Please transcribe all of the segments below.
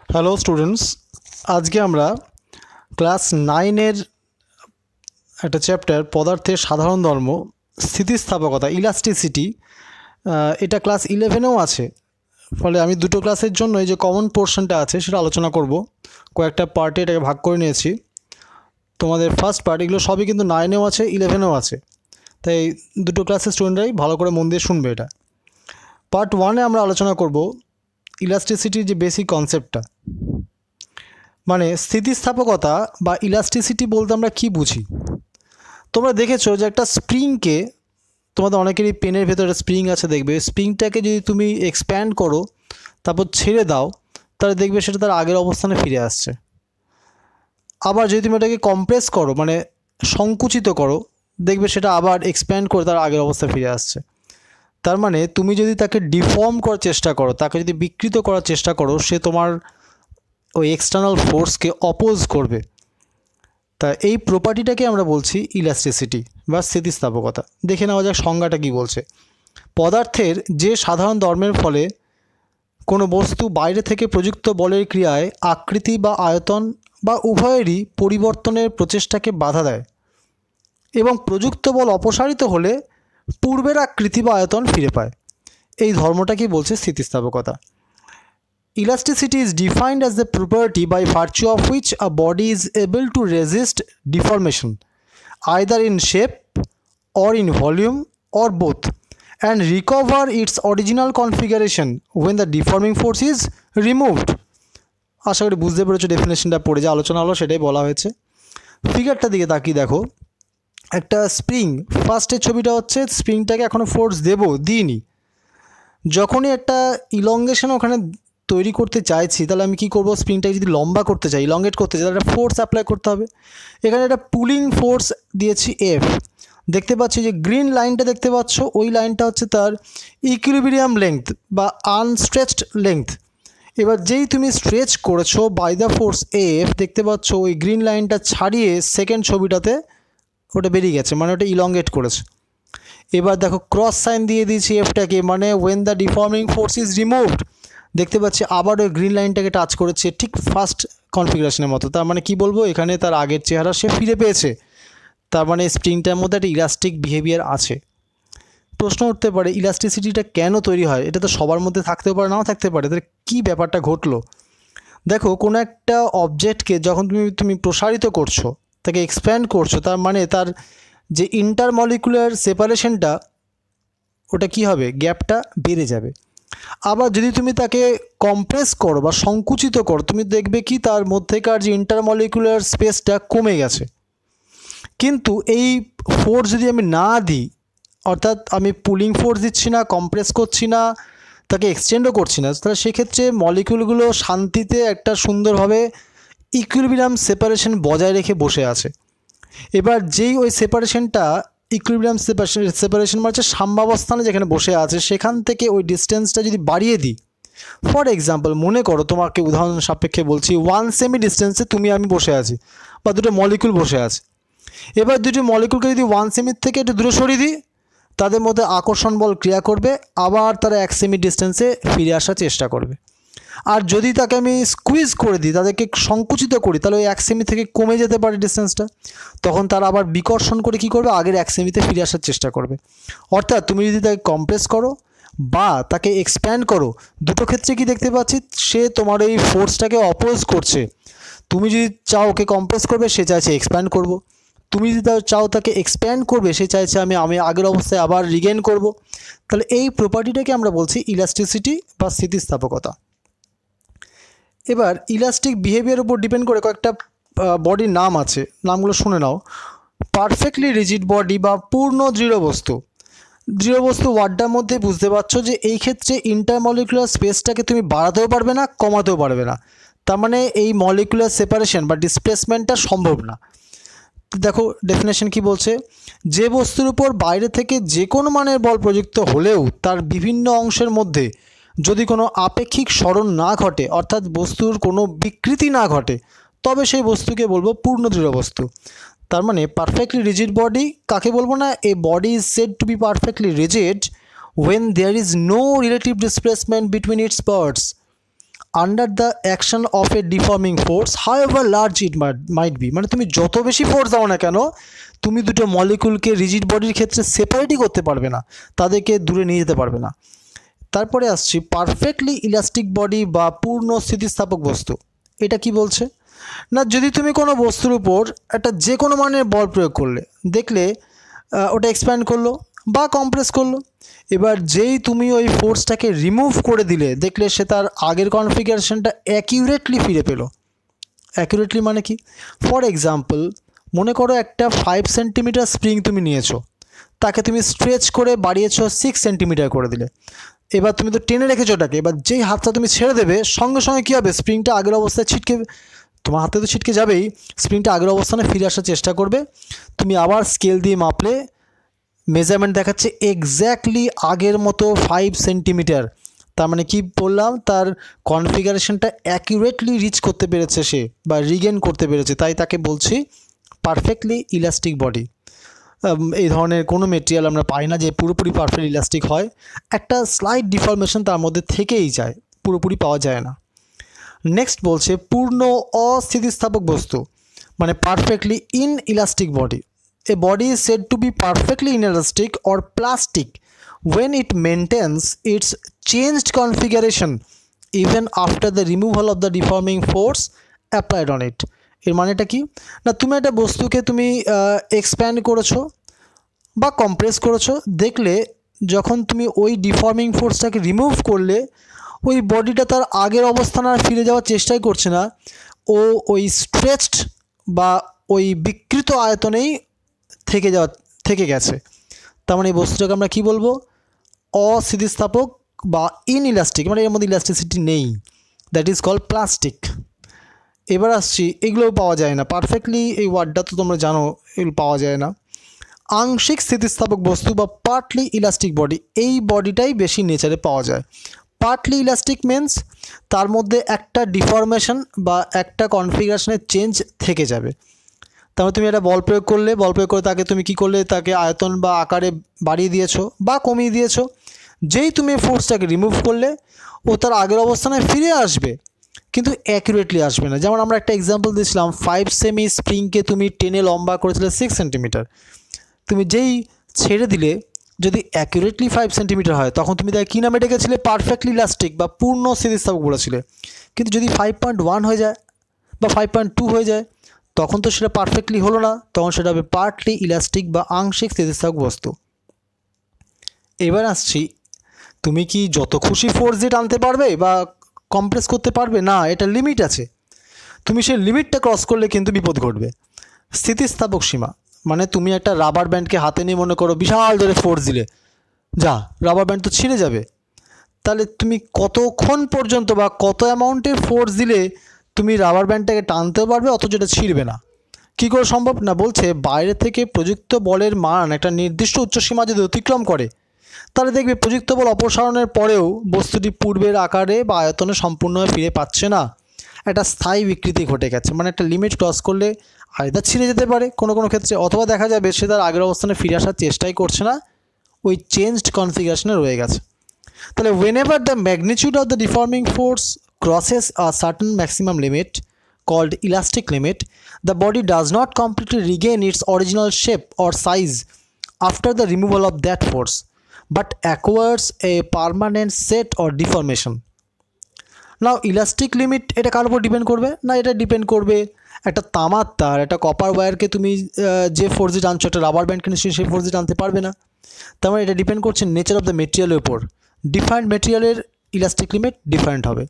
Hello students, আজকে আমরা class 9-এর একটা চ্যাপ্টার পদার্থের সাধারণ ধর্ম, স্থিতিস্থাপকতা, ইলাস্টিসিটি, এটা ক্লাস 11-এও আছে। ফলে আমি দুটো ক্লাসের জন্য এই যে কমন পোর্শনটা আছে সেটা আলোচনা করব। কয়েকটা পার্টে এটাকে ভাগ করে নিয়েছি। তোমাদের ফার্স্ট পার্ট এগুলো সবই কিন্তু 9-এও আছে, 11-এও আছে, তাই দুটো ক্লাসের স্টুডেন্টরাই ভালো করে মন দিয়ে শুনবে। এটা পার্ট 1-এ আমরা আলোচনা করব ইলাস্টিসিটির যে বেসিক কনসেপ্টটা, মানে স্থিতিস্থাপকতা বা ইলাস্টিসিটি বলতে আমরা কি বুঝি। তোমরা দেখেছো যে একটা স্প্রিংকে, তোমাদের অনেকেরই পেনের ভেতরে স্প্রিং আছে দেখবে, স্প্রিংটাকে যদি তুমি এক্সপ্যান্ড করো তারপর ছেড়ে দাও, তাহলে দেখবে সেটা তার আগের অবস্থানে ফিরে আসছে। আবার যদি তুমি এটাকে কম্প্রেস করো, মানে সংকুচিত করো, দেখবে সেটা আবার এক্সপ্যান্ড করে তার আগের অবস্থায় ফিরে আসছে। তার মানে তুমি যদি তাকে ডিফর্ম করার চেষ্টা করো, তাকে যদি বিকৃত করার চেষ্টা করো, সে তোমার ওই এক্সটার্নাল ফোর্সকে অপোজ করবে। তা এই প্রপার্টিটাকে আমরা বলছি ইলাস্টিসিটি বা স্থিতিস্থাপকতা। দেখে নেওয়া যাক সংজ্ঞাটা কী বলছে। পদার্থের যে সাধারণ ধর্মের ফলে কোনো বস্তু বাইরে থেকে প্রযুক্ত বলের ক্রিয়ায় আকৃতি বা আয়তন বা উভয়েরই পরিবর্তনের প্রচেষ্টাকে বাধা দেয় এবং প্রযুক্ত বল অপসারিত হলে পূর্বের আকৃতি বা আয়তন ফিরে পায়, এই ধর্মটাকেই বলছে স্থিতিস্থাপকতা। Elasticity is defined as the property by virtue of which a body is able to resist deformation, either in shape or in volume or both, and recover its original configuration when the deforming force is removed. আশা করি বুঝতে পেরেছো, ডেফিনেশনটা পড়ে যে আলোচনা হলো সেটাই বলা হয়েছে। ফিগারটা দিকে তাকিয়ে দেখো, একটা স্প্রিং, ফার্স্টের ছবিটা হচ্ছে স্প্রিংটাকে এখনও ফোর্স দিইনি। যখনই একটা ইলংগেশন ওখানে তৈরি করতে চাইছি, তাহলে আমি কী করবো, স্প্রিংটাকে যদি লম্বা করতে চাই, ইলংগেট করতে চাই, তাহলে একটা ফোর্স অ্যাপ্লাই করতে হবে। এখানে একটা পুলিং ফোর্স দিয়েছি এফ। দেখতে পাচ্ছি যে গ্রিন লাইনটা দেখতে পাচ্ছ, ওই লাইনটা হচ্ছে তার ইকুইলিব্রিয়াম লেংথ বা আনস্ট্রেচড লেংথ। এবার যেই তুমি স্ট্রেচ করেছো বাই দ্য ফোর্স এফ, দেখতে পাচ্ছ ওই গ্রিন লাইনটা ছাড়িয়ে সেকেন্ড ছবিটাতে ওটা বেরিয়ে গেছে, মানে ওটা ইলংগেট করেছে। এবার দেখো ক্রস সাইন দিয়ে দিয়েছি এফটাকে, মানে when the deforming force is removed, দেখতে পাচ্ছি আবার ওই গ্রিন লাইনটাকে টাচ করেছে, ঠিক ফার্স্ট কনফিগারেশনের মতো। তার মানে কি বলবো, এখানে তার আগের চেহারা সে ফিরে পেয়েছে। তার মানে স্প্রিংটার মধ্যে একটা ইলাস্টিক বিহেভিয়ার আছে। প্রশ্ন উঠতে পারে ইলাস্টিসিটিটা কেন তৈরি হয়, এটা তো সবার মধ্যে থাকতেও পারে, নাও থাকতে পারে, তাহলে কী ব্যাপারটা ঘটলো। দেখো, কোনো একটা অবজেক্টকে যখন তুমি প্রসারিত করছো, তাকে এক্সপ্যান্ড করছো, তার মানে তার যে ইন্টারমলিকুলার সেপারেশনটা, ওটা কি হবে, গ্যাপটা বেড়ে যাবে। আবার যদি তুমি তাকে কম্প্রেস করো বা সংকুচিত করো, তুমি দেখবে কি তার মধ্যেকার যে ইন্টারমলিকুলার স্পেসটা কমে গেছে। কিন্তু এই ফোর্স যদি আমি না দিই, অর্থাৎ আমি পুলিং ফোর্স দিচ্ছি না, কম্প্রেস করছি না, তাকে এক্সটেন্ডও করছি না, তাহলে সেক্ষেত্রে মলিকিউলগুলো শান্তিতে একটা সুন্দরভাবে ইকুইলিব্রিয়াম সেপারেশন বজায় রেখে বসে আছে। এবার যেই ওই সেপারেশনটা, ইকুইলিব্রিয়াম সেপারেশন মানে সাম্যাবস্থানে যেখানে বসে আছে, সেখান থেকে ওই ডিস্টেন্সটা যদি বাড়িয়ে দিই, ফর এক্সাম্পল মনে করো, তোমাকে উদাহরণ সাপেক্ষে বলছি, 1 সেমি ডিস্টেন্সে তুমি আমি বসে আছি বা দুটো মলিকুল বসে আছে। এবার দুটি মলিকুলকে যদি 1 সেমির থেকে একটু দূরে সরিয়ে দিই, তাদের মধ্যে আকর্ষণ বল ক্রিয়া করবে, আবার তারা 1 সেমি ডিস্টেন্সে ফিরে আসার চেষ্টা করবে। আর যদি তাকে আমি স্কুইজ করে দিই, তাদেরকে সংকুচিত করি, তাহলে ওই 1 সেমি থেকে কমে যেতে পারে ডিস্টেন্সটা, তখন তারা আবার বিকর্ষণ করে কী করবে, আগের 1 সেমিতে ফিরে আসার চেষ্টা করবে। অর্থাৎ তুমি যদি তাকে কম্প্রেস করো বা তাকে এক্সপ্যান্ড করো, দুটো ক্ষেত্রে কি দেখতে পাচ্ছি, সে তোমার এই ফোর্সটাকে অপোজ করছে। তুমি যদি চাও ওকে কম্প্রেস করবে, সে চাইছে এক্সপ্যান্ড করব। তুমি যদি চাও তাকে এক্সপ্যান্ড করবে, সে চাইছে আমি আগের অবস্থায় আবার রিগেন করব। তাহলে এই প্রপার্টিটাকে আমরা বলছি ইলাস্টিসিটি বা স্থিতিস্থাপকতা। এবার ইলাস্টিক বিহেভিয়ার উপর ডিপেন্ড করে কয়েকটা বডির নাম আছে, নামগুলো শুনে নাও। পারফেক্টলি রিজিড বডি বা পূর্ণ দৃঢ় বস্তু। দৃঢ় বস্তু ওয়ার্ডটার মধ্যে বুঝতে পারছো যে এই ক্ষেত্রে ইন্টারমলিকুলার স্পেসটাকে তুমি বাড়াতেও পারবে না, কমাতেও পারবে না। তার মানে এই মলিকুলার সেপারেশন বা ডিসপ্লেসমেন্টটা সম্ভব না। দেখো ডেফিনেশন কি বলছে, যে বস্তুর উপর বাইরে থেকে যে কোনো মানের বল প্রযুক্ত হলেও তার বিভিন্ন অংশের মধ্যে যদি কোনো আপেক্ষিক সরণ না ঘটে, অর্থাৎ বস্তুর কোনো বিকৃতি না ঘটে, তবে সেই বস্তুকে বলবো পূর্ণ দৃঢ় বস্তু। তার মানে পারফেক্টলি রিজিড বডি কাকে বলবো না, a body is said to be perfectly rigid when there is no relative displacement between its parts, under the action of a deforming force however large it might be, মানে তুমি যত বেশি force দাও না কেন তুমি দুটো মলিকুলকে রিজিড বডির ক্ষেত্রে সেপারেটই করতে পারবে না, তাদেরকে দূরে নিয়ে যেতে পারবে না। তারপরে আসছি পারফেক্টলি ইলাস্টিক বডি বা পূর্ণ স্থিতিস্থাপক বস্তু। এটা কি বলছে না, যদি তুমি কোনো বস্তুর উপর একটা যে কোনো মানের বল প্রয়োগ করলে, দেখলে ওটা এক্সপ্যান্ড করলো বা কম্প্রেস করলো, এবার যেই তুমি ওই ফোর্সটাকে রিমুভ করে দিলে দেখলে সে তার আগের কনফিগারেশনটা অ্যাকিউরেটলি ফিরে পেলো। অ্যাকিউরেটলি মানে কি? ফর এক্সাম্পল, মনে করো একটা 5 সেন্টিমিটার স্প্রিং তুমি নিয়েছো, তাকে তুমি স্ট্রেচ করে বাড়িয়েছো 6 সেন্টিমিটার করে দিলে। এবার তুমি তো টেনে রেখেছো ওটাকে, এবার যেই হাতটা তুমি ছেড়ে দেবে সঙ্গে সঙ্গে কী হবে, স্প্রিংটা আগের অবস্থায় ছিটকে, তোমার হাতে তো ছিটকে যাবেই, স্প্রিংটা আগের অবস্থানে ফিরে আসার চেষ্টা করবে। তুমি আবার স্কেল দিয়ে মাপলে মেজারমেন্ট দেখাচ্ছে এক্স্যাক্টলি আগের মতো 5 সেন্টিমিটার। তার মানে কি বললাম, তার কনফিগারেশনটা অ্যাকিউরেটলি রিচ করতে পেরেছে সে, বা রিগেন করতে পেরেছে, তাই তাকে বলছি পারফেক্টলি ইলাস্টিক বডি। এই ধরনের কোনো মেটেরিয়াল আমরা পাই না যে পুরোপুরি পারফেক্ট ইলাস্টিক হয়, একটা স্লাইট ডিফরমেশন তার মধ্যে থেকেই যায়, পুরোপুরি পাওয়া যায় না। নেক্সট বলছে পূর্ণ অস্থিতিস্থাপক বস্তু, মানে perfectly in elastic body. A body is said to be perfectly inelastic or plastic when it maintains its changed configuration even after the removal of the deforming force applied on it. এর মানেটা কি না, তুমি একটা বস্তুকে তুমি expand করেছো বা কম্প্রেস করেছো, দেখলে যখন তুমি ওই ডিফর্মিং ফোর্সটাকে রিমুভ করলে ওই বডিটা তার আগের অবস্থান আর ফিরে যাওয়ার চেষ্টাই করছে না, ও ওই স্ট্রেচড বা ওই বিকৃত আয়তনেই থেকে গেছে। তার মানে এই বস্তুটাকে আমরা কী বলবো, অস্থিতিস্থাপক বা ইনইলাস্টিক, মানে এর মধ্যে ইলাস্টিসিটি নেই, দ্যাট ইজ কল্ড প্লাস্টিক। এবার আসছি, এগুলোও পাওয়া যায় না পারফেক্টলি, এই ওয়ার্ডটা তো তোমরা জানো, এগুলো পাওয়া যায় না। আংশিক স্থিতিস্থাপক বস্তু বা পার্টলি ইলাস্টিক বডি, এই বডিটাই বেশি নেচারে পাওয়া যায়। পার্টলি ইলাস্টিক মিন্স তার মধ্যে একটা ডিফরমেশন বা একটা কনফিগারেশনের চেঞ্জ থেকে যাবে। তারপরে তুমি একটা বল প্রয়োগ করলে, বল প্রয়োগ করে তাকে তুমি কী করলে, তাকে আয়তন বা আকারে বাড়িয়ে দিয়েছো বা কমিয়ে দিয়েছো, যেই তুমি ফোর্সটাকে রিমুভ করলে ও তার আগের অবস্থানে ফিরে আসবে, কিন্তু অ্যাকুরেটলি আসবে না। যেমন আমরা একটা এক্সাম্পল দিয়েছিলাম, 5 সেমি স্প্রিংকে তুমি টেনে লম্বা করেছিলে 6 সেন্টিমিটার, তুমি যেই ছেড়ে দিলে যদি অ্যাকুরেটলি 5 সেন্টিমিটার হয় তখন তুমি তাকে কী নামে ডেকেছিলে, পারফেক্টলি ইলাস্টিক বা পূর্ণ স্থিতিস্থাপক বলেছিলে। কিন্তু যদি 5.1 হয়ে যায় বা 5.2 হয়ে যায় তখন তো সেটা পারফেক্টলি হলো না, তখন সেটা হবে পার্টলি ইলাস্টিক বা আংশিক স্থিতিস্থাপক বস্তু। এবার আসছি, তুমি কি যত খুশি ফোর্স দিয়ে টানতে পারবে বা কম্প্রেস করতে পারবে? না, এটা লিমিট আছে। তুমি সেই লিমিটটা ক্রস করলে কিন্তু বিপদ ঘটবে। স্থিতিস্থাপক সীমা মানে তুমি একটা রাবার ব্যান্ডকে হাতে নিয়ে মনে করো বিশাল ধরে ফোর্স দিলে, যা রাবার ব্যান্ড তো ছিঁড়ে যাবে। তাহলে তুমি কতক্ষণ পর্যন্ত বা কত অ্যামাউন্টের ফোর্স দিলে তুমি রাবার ব্যান্ডটাকে টানতেও পারবে অথচ এটা ছিঁড়বে না? কী করে সম্ভব? না, বলছে বাইরে থেকে প্রযুক্ত বলের মান একটা নির্দিষ্ট উচ্চসীমা যদি অতিক্রম করে তাহলে দেখবে প্রযুক্ত বল অপসারণের পরেও বস্তুটি পূর্বের আকারে বা আয়তনে সম্পূর্ণভাবে ফিরে পাচ্ছে না, একটা স্থায়ী বিকৃতি ঘটে গেছে। মানে একটা লিমিট ক্রস করলে আয়দা ছিঁড়ে যেতে পারে কোনো কোনো ক্ষেত্রে, অথবা দেখা যাবে সে তার আগের অবস্থানে ফিরে আসার চেষ্টাই করছে না, ওই চেঞ্জড কনফিগারেশনে রয়ে গেছে। তাহলে whenever the magnitude of the deforming force crosses a certain maximum limit called elastic limit, the body does not completely regain its original shape or size after the removal of that force, but acquires a permanent set or deformation. Now elastic limit এটা কার উপর depend করবে? না, এটা depend করবে একটা তামার তার, একটা কপার ওয়্যারকে তুমি যে ফোর্স দিয়ে টানছো, একটা রাবার ব্যান্ডকে নিশ্চয়ই সেই ফোর্স দিয়ে টানতে পারবে না। তার মানে এটা ডিপেন্ড করছে নেচার অফ দ্য মেটেরিয়ালের উপর। ডিফারেন্ট মেটেরিয়ালের ইলাস্টিক লিমিট ডিফারেন্ট হবে।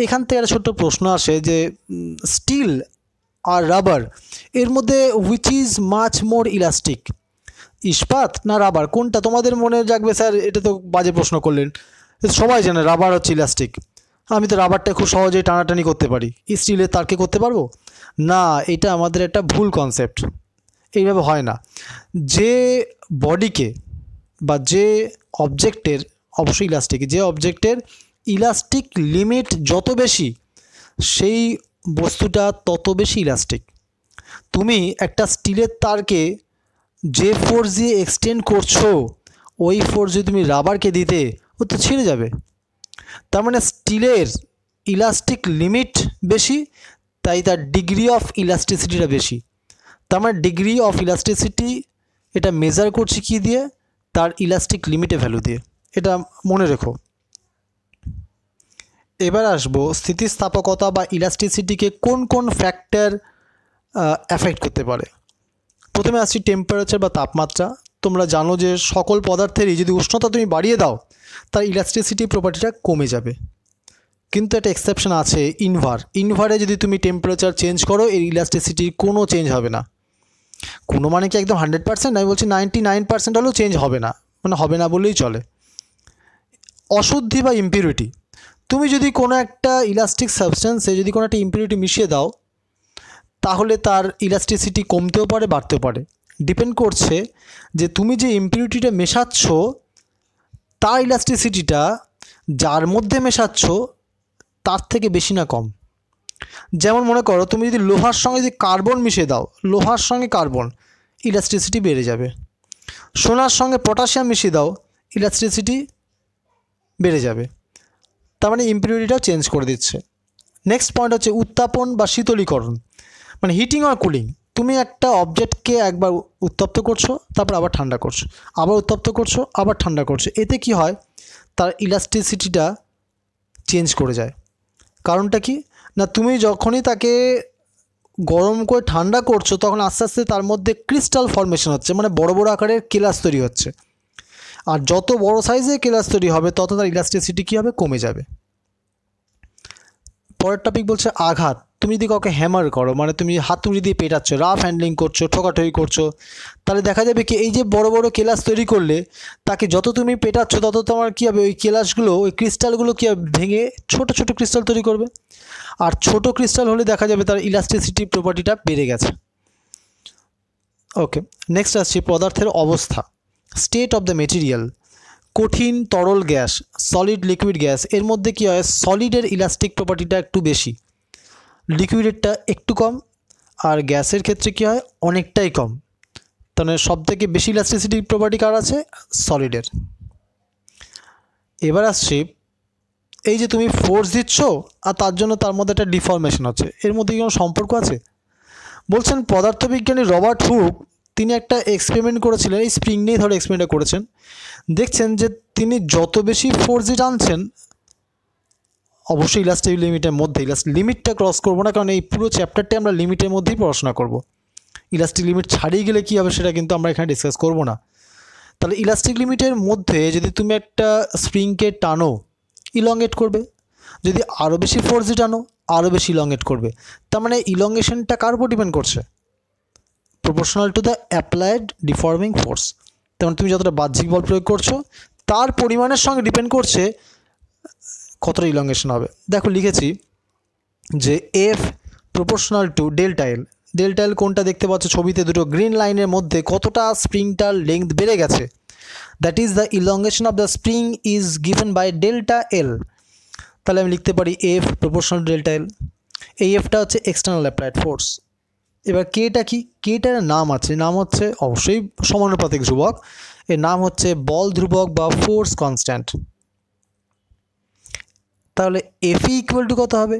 এখান থেকে একটা ছোট্ট প্রশ্ন আসে যে স্টিল আর রাবার এর মধ্যে which is much more elastic, ইস্পাত না রাবার, কোনটা তোমাদের মনে জাগবে? স্যার এটা তো বাজে প্রশ্ন করলেন, সবাই জানে রাবার হচ্ছে ইলাস্টিক, আমি তো রাবারটা খুব সহজেই টানাটানি করতে পারি, স্টিলের তারকে করতে পারবো না? এটা আমাদের একটা ভুল কনসেপ্ট, এইভাবে হয় না। যে বডিকে বা যে অবজেক্টের, অবশ্যই ইলাস্টিক, যে অবজেক্টের ইলাস্টিক লিমিট যত বেশি সেই বস্তুটা তত বেশি ইলাস্টিক। তুমি একটা স্টিলের তারকে যে ফোর্স দিয়ে এক্সটেন্ড করছো ওই ফোর্স যদি তুমি রাবারকে দিতে ও তো ছিঁড়ে যাবে। তার মানে স্টিলের ইলাস্টিক লিমিট বেশি, তাই তার ডিগ্রি অফ ইলাস্টিসিটিটা বেশি। তার মানে ডিগ্রি অফ ইলাস্টিসিটি এটা মেজার করছি কী দিয়ে? তার ইলাস্টিক লিমিটে ভ্যালু দিয়ে। এটা মনে রেখো। এবার আসবো স্থিতিস্থাপকতা বা ইলাস্টিসিটিকে কোন কোন ফ্যাক্টর অ্যাফেক্ট করতে পারে। প্রথমে আসছি টেম্পারেচার বা তাপমাত্রা। তোমরা জানো যে সকল পদার্থেরই যদি উষ্ণতা তুমি বাড়িয়ে দাও তার ইলাস্টিসিটি প্রপার্টিটা কমে যাবে, কিন্তু একটা এক্সেপশন আছে, ইনভারে যদি তুমি টেম্পারেচার চেঞ্জ করো এর ইলাস্টিসিটির কোনো চেঞ্জ হবে না। কোনো মানে কি একদম 100%, আমি বলছি 99% হলেও চেঞ্জ হবে না, মানে হবে না বললেই চলে। অশুদ্ধি বা ইম্পিউরিটি, তুমি যদি কোনো একটা ইলাস্টিক সাবস্টেন্সে যদি কোনো একটা ইম্পিউরিটি মিশিয়ে দাও তাহলে তার ইলাস্টিসিটি কমতেও পারে বাড়তেও পারে। ডিপেন্ড করছে যে তুমি যে ইম্পিউরিটিটা মেশাচ্ছ তার ইলাস্টিসিটিটা যার মধ্যে মেশাচ্ছ তার থেকে বেশি না কম। যেমন মনে করো তুমি যদি লোহার সঙ্গে যদি কার্বন মিশিয়ে দাও, লোহার সঙ্গে কার্বন, ইলাস্টিসিটি বেড়ে যাবে। সোনার সঙ্গে পটাশিয়াম মিশিয়ে দাও, ইলাস্টিসিটি বেড়ে যাবে। তার মানে ইম্পিউরিটিটাও চেঞ্জ করে দিচ্ছে। নেক্সট পয়েন্ট হচ্ছে উত্তাপন বা শীতলীকরণ, মানে হিটিং আর কুলিং। তুমি একটা অবজেক্টকে একবার উত্তপ্ত করছো, তারপর আবার ঠান্ডা করছো, আবার উত্তপ্ত করছো, আবার ঠান্ডা করছো, এতে কি হয়? তার ইলাস্টিসিটিটা চেঞ্জ করে যায়। কারণটা কি না, তুমি যখনই তাকে গরম করে ঠান্ডা করছো তখন আস্তে আস্তে তার মধ্যে ক্রিস্টাল ফর্মেশন হচ্ছে, মানে বড় বড় আকারের কেলাস তৈরি হচ্ছে। আর যত বড় সাইজে কেলাস তৈরি হবে তত তার ইলাস্টিসিটি কী হবে? কমে যাবে। পরের টপিক বলছে আঘাত। তুমি যদি কাউকে হ্যামার করো, মানে তুমি হাতুড়ি দিয়ে পেটাচ্ছ, রাফ হ্যান্ডলিং করছো, ঠোকাঠকি করছো, তাহলে দেখা যাবে কি এই যে বড় বড় কেলাস তৈরি করলে তাকে যত তুমি পেটাচ্ছ তত তোমার কী হবে? ওই কেলাসগুলো, ওই ক্রিস্টালগুলো কী হবে? ভেঙে ছোট ছোট ক্রিস্টাল তৈরি করবে। আর ছোট ক্রিস্টাল হলে দেখা যাবে তার ইলাস্টিসিটি প্রপার্টিটা বেড়ে গেছে। ওকে, নেক্সট আসছি পদার্থের অবস্থা, স্টেট অফ দ্য মেটেরিয়াল। কঠিন, তরল গ্যাস, সলিড, লিকুইড গ্যাস। এর মধ্যে কী হয়? সলিডের ইলাস্টিক প্রপার্টিটা একটু বেশি, লিকুইডেরটা একটু কম, আর গ্যাসের ক্ষেত্রে কী হয়? অনেকটাই কম। তাহলে সবথেকে বেশি ইলাস্টিসিটি প্রপার্টি কার আছে? সলিডের। এবার আসছি এই যে তুমি ফোর্স দিচ্ছ আর তার জন্য তার মধ্যে একটা ডিফর্মেশন আছে, এর মধ্যে কি কোনো সম্পর্ক আছে? বলছেন পদার্থবিজ্ঞানী রবার্ট হুক, তিনি একটা এক্সপেরিমেন্ট করেছিলেন, এই স্প্রিং নিয়ে ধরে এক্সপেরিমেন্টটা করেছেন। দেখছেন যে তিনি যত বেশি ফোর্স দিয়ে টানছেন, অবশ্যই ইলাস্টিক লিমিটের মধ্যে, লিমিটটা ক্রস করবো না, কারণ এই পুরো চ্যাপ্টারটা আমরা লিমিটের মধ্যেই পড়াশোনা করব। ইলাস্টিক লিমিট ছাড়িয়ে গেলে কী হবে সেটা কিন্তু আমরা এখানে ডিসকাস করব না। তাহলে ইলাস্টিক লিমিটের মধ্যে যদি তুমি একটা স্প্রিংকে টানো, ইলংগেট করবে, যদি আরও বেশি ফোর্স দিয়ে টানো আরও বেশি ইলংগেট করবে। তার মানে ইলংগেশনটা কার উপর ডিপেন্ড করছে? Proportional to the applied deforming force. তার মানে তুমি যতটা বাহ্যিক বল প্রয়োগ করছো তার পরিমাণের সঙ্গে ডিপেন্ড করছে কতটা ইলংগেশন হবে। দেখো লিখেছি যে F proportional to delta L. Delta L কোনটা দেখতে পাচ্ছ ছবিতে? দুটো গ্রিন লাইনের মধ্যে কতটা স্প্রিংটার লেংথ বেড়ে গেছে, that is the elongation of the spring is given by delta L. তাহলে আমি লিখতে পারি F proportional to delta L. এই এফটা হচ্ছে এক্সটার্নাল অ্যাপ্লাইড ফোর্স। এবার কেটা কি? কেটার নাম আছে, নাম হচ্ছে অবশ্যই সমানুপাতিক ধ্রুবক, এর নাম হচ্ছে বল ধ্রুবক বা ফোর্স কনস্ট্যান্ট। তাহলে এফি ইকুয়াল টু কত হবে?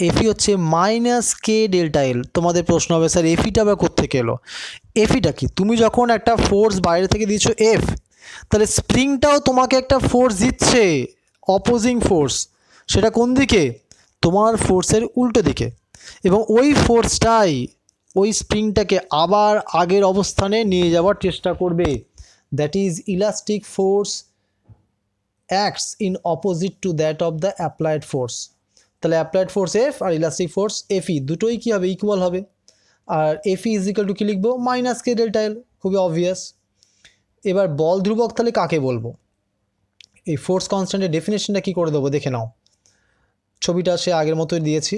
এফি হচ্ছে মাইনাস কে ডেল্টা এল। তোমাদের প্রশ্ন হবে স্যার এফিটা আবার কোত্থেকে এলো? এফিটা কি? তুমি যখন একটা ফোর্স বাইরে থেকে দিচ্ছ এফ, তাহলে স্প্রিংটাও তোমাকে একটা ফোর্স দিচ্ছে, অপোজিং ফোর্স। সেটা কোন দিকে? তোমার ফোর্সের উল্টো দিকে। এবং ওই ফোর্সটাই ওই স্প্রিংটাকে আবার আগের অবস্থানে নিয়ে যাওয়ার চেষ্টা করবে। That is elastic force acts in opposite to that of the applied force. তাহলে applied force F R elastic force FE দুটোই কী হবে? ইকুয়াল হবে। আর এফই ইজ ইকুয়াল টু কী লিখবো? মাইনাস কে ডেল্টা এল, খুবই অবভিয়াস। এবার বল ধ্রুবক তাহলে কাকে বলবো? এই ফোর্স কনস্ট্যান্টের ডেফিনেশনটা কী করে দেবো দেখে নাও, ছবিটা সে আগের মতোই দিয়েছি।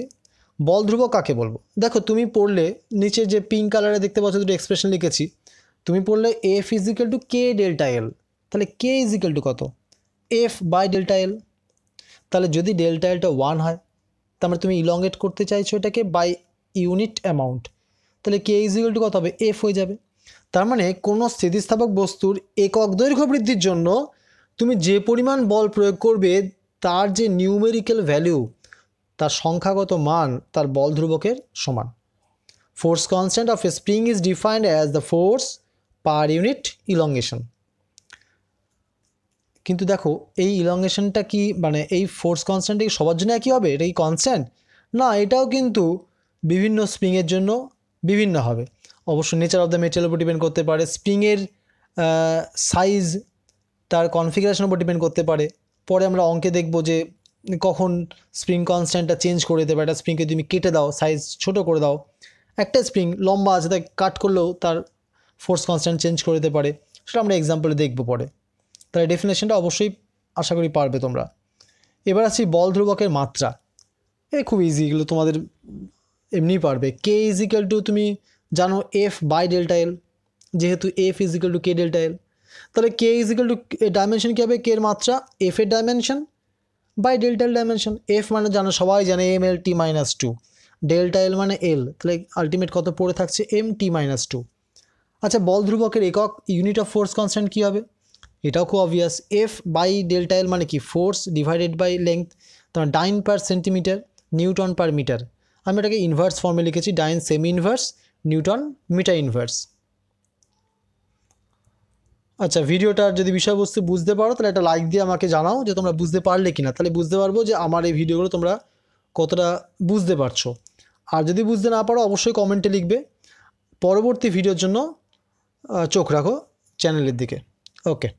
বল ধ্রুবক কাকে বলবো? দেখো তুমি পড়লে নিচে যে পিঙ্ক কালারে দেখতে পাচ্ছ দুটো এক্সপ্রেশন লিখেছি, তুমি পড়লে F is equal to K delta L. তাহলে কে ইজ ইকুয়াল টু কত? F by delta L. তাহলে যদি ডেল্টা এলটা 1 হয়, তার মানে তুমি ইলংগেট করতে চাইছো এটাকে বাই ইউনিট অ্যামাউন্ট, তাহলে কে ইজ ইকুয়াল টু কত হবে? এফ হয়ে যাবে। তার মানে কোনো স্থিতিস্থাপক বস্তুর একক দৈর্ঘ্য বৃদ্ধির জন্য তুমি যে পরিমাণ বল প্রয়োগ করবে তার যে নিউমেরিক্যাল ভ্যালু তার সংখ্যাগত মান তার বল ধ্রুবকের সমান। Force constant of A spring is defined as the force per unit elongation. কিন্তু দেখো এই ইলংগেশনটা কি মানে এই ফোর্স কনস্ট্যান্টটা কি সবার জন্য একই হবে? এটা কি কনস্ট্যান্ট? না, এটাও কিন্তু বিভিন্ন স্প্রিংয়ের জন্য বিভিন্ন হবে। অবশ্য নেচার অফ দ্য মেটেরিয়ালের উপর ডিপেন্ড করতে পারে, স্প্রিংয়ের সাইজ তার কনফিগারেশনের উপর ডিপেন্ড করতে পারে। পরে আমরা অঙ্কে দেখব যে কখন স্প্রিং কনস্ট্যান্টটা চেঞ্জ করে দিতে পারে। একটা স্প্রিংকে তুমি কেটে দাও, সাইজ ছোট করে দাও, একটা স্প্রিং লম্বা আছে তাই কাট করলেও তার ফোর্স কনস্ট্যান্ট চেঞ্জ করে দিতে পারে, সেটা আমরা এক্সাম্পলে দেখব পরে। তাই ডেফিনেশনটা অবশ্যই আশা করি পারবে তোমরা। এবার আসছি বল ধ্রুবকের মাত্রা। খুব ইজি, এগুলো তোমাদের এমনিই পারবে। কে ইজ ইকাল টু তুমি জানো এফ বাই ডেল্টা এল, যেহেতু F is equal to K delta L, তাহলে K is equal to dimension কী হবে? কে এর মাত্রা এফ এর dimension by delta L dimension. F মানে জানো সবাই জানে M L T minus two, delta L মানে এল, তাহলে আলটিমেট কত পড়ে থাকছে? M T minus two. আচ্ছা, বল ধ্রুবকের একক ইউনিট অফ ফোর্স কনস্ট্যান্ট কী হবে? এটাও খুব obvious, F by delta L মানে কি? ফোর্স ডিভাইডেড বাই লেংথ, তোমার dyne per centimetre, newton per metre. আমি এটাকে ইনভার্স ফর্মে লিখেছি, ডাইন সেমি ইনভার্স, নিউটন মিটার ইনভার্স। আচ্ছা, ভিডিওটার যদি বিষয়বস্তু বুঝতে পারো তাহলে একটা লাইক দিয়ে আমাকে জানাও যে তোমরা বুঝতে পারলে কিনা, তাহলে বুঝতে পারবো যে আমার এই ভিডিওগুলো তোমরা কতটা বুঝতে পারছো। আর যদি বুঝতে না পারো অবশ্যই কমেন্টে লিখবে। পরবর্তী ভিডিওর জন্য চোখ রাখো চ্যানেলের দিকে। ওকে।